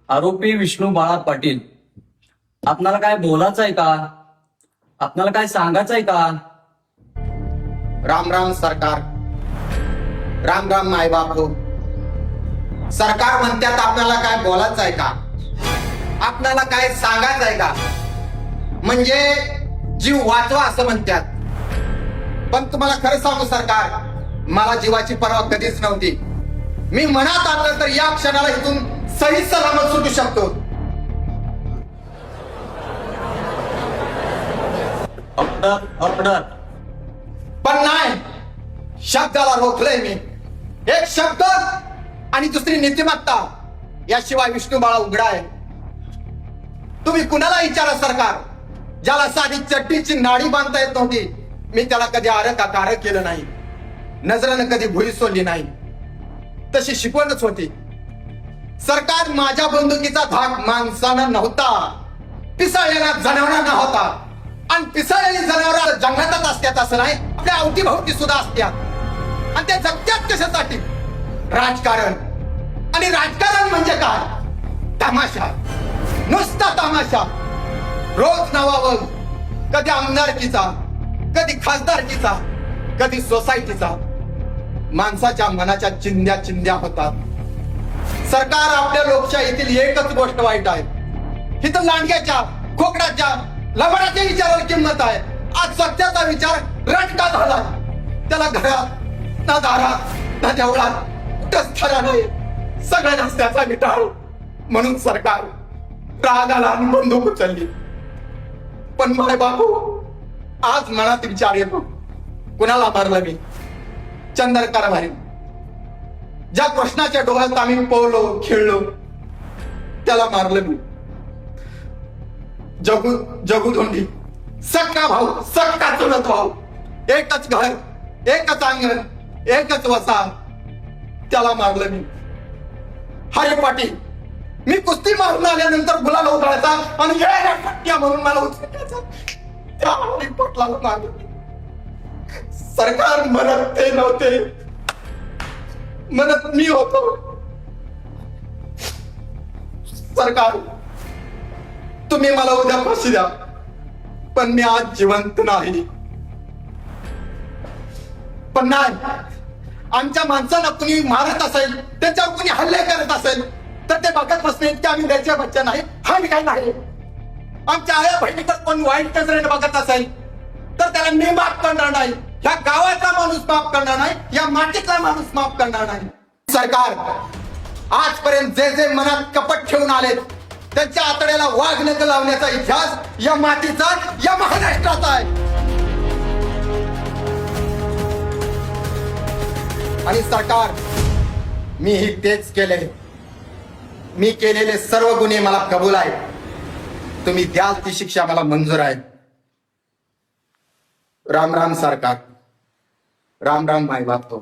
आरोपी विष्णू बाळा पाटील, आपणाला काय बोलायचं आहे का? आपणाला काय सांगायचं आहे का? राम राम सरकार, राम राम मायबाप हो. सरकार म्हणतात आपल्याला काय बोलायचं आहे का? आपल्याला काय सांगायचं आहे का? म्हणजे जीव वाचवा असं म्हणतात. पण तुम्हाला खरं सांगू सरकार, मला जीवाची पर्वा कधीच नव्हती. मी मनात आणलं तर या क्षणाला इथून सही सलामत सुटू शकतो. ऑर्डर. पण नाही, शब्दाला रोखलंय मी. एक शब्द आणि दुसरी नीतिमत्ता, याशिवाय विष्णू बाळा उघडा आहे. तुम्ही कुणाला विचारा सरकार, ज्याला साधी चड्डीची नाडी बांधता येत नव्हती, मी त्याला कधी आरं केलं नाही, नजरेनं कधी भुई सोडली नाही. तशी शिकवणच होती. सरकार, माझ्या बंदुकीचा धाक माणसाना नव्हता, पिसाळलेला जनावरांना होता. आणि पिसाळलेली जनावर जंगलातच असतात असं नाही, आपल्या अवतीभोवती सुद्धा असतात. आणि ते जगत्यात कशासाठी? राजकारण. आणि राजकारण म्हणजे काय? तमाशा, नुसता तमाशा. रोज नवावं, कधी आमदारकीचा, कधी खासदारकीचा, कधी सोसायटीचा. माणसाच्या मनाच्या चिंध्या चिंध्या होतात. सरकार, आपल्या लोकशाहीतील एकच गोष्ट वाईट आहे. इथं लांडग्याच्या, खोकडाच्या, लबाडाच्या विचारावर किंमत आहे. आज सत्याचा विचार रटका झाला. त्याला घरात ना दारात ना देवळात कुठंच स्थळ नाही. सगळ्या रस्त्याचा विटाळ. म्हणून सरकार राग आला आणि बंदूक उचलली. पण माय बापू, आज मनात विचार येतो, कुणाला मारलं मी? चंदर कारभारी. ज्या कृष्णाच्या डोळ्यात आम्ही पोहलो खेळलो, त्याला मारलं मी. जगू धोंडी, सक्का भाऊ, सक्का चुलत भाऊ, एकच घर, एकच अंगण, एकच वसा, त्याला मारलं मी. हरे पाटील, मी कुस्ती मारून आल्यानंतर गुलाल उधळायचा आणि फटक्या म्हणून मला उचलायचा, त्या हरी पाटलाला मारलं. सरकार, म्हणत ते नव्हते, म्हणत मी होतो. सरकार, तुम्ही मला उद्या फाशी द्या, पण मी आज जिवंत नाही. पण नाही, आमच्या माणसाला कुणी मारत असेल, त्याच्यावर कुणी हल्ले करत असेल, तर ते बघत बसणे की आम्ही त्याच्या बच्चा नाही, हा मी काय नाही. आमच्या आया बहिणीकडे कोण वाईट नजरेने बघत असेल, तर त्याला मी माफ करणार नाही. ह्या गावाचा माणूस माफ करणार नाही, या मातीतला माणूस माफ करणार नाही. सरकार, आजपर्यंत जे जे मनात कपट ठेवून आलेत, त्यांच्या आतड्याला वाघ नख लावण्याचा इतिहास या मातीचा, या महाराष्ट्राचा आहे. आणि सरकार, मीही तेच केले. मी केलेले सर्व गुन्हे मला कबूल आहेत. तुम्ही द्याल ती शिक्षा मला मंजूर आहे. राम राम सरकार, राम राम माय बाप.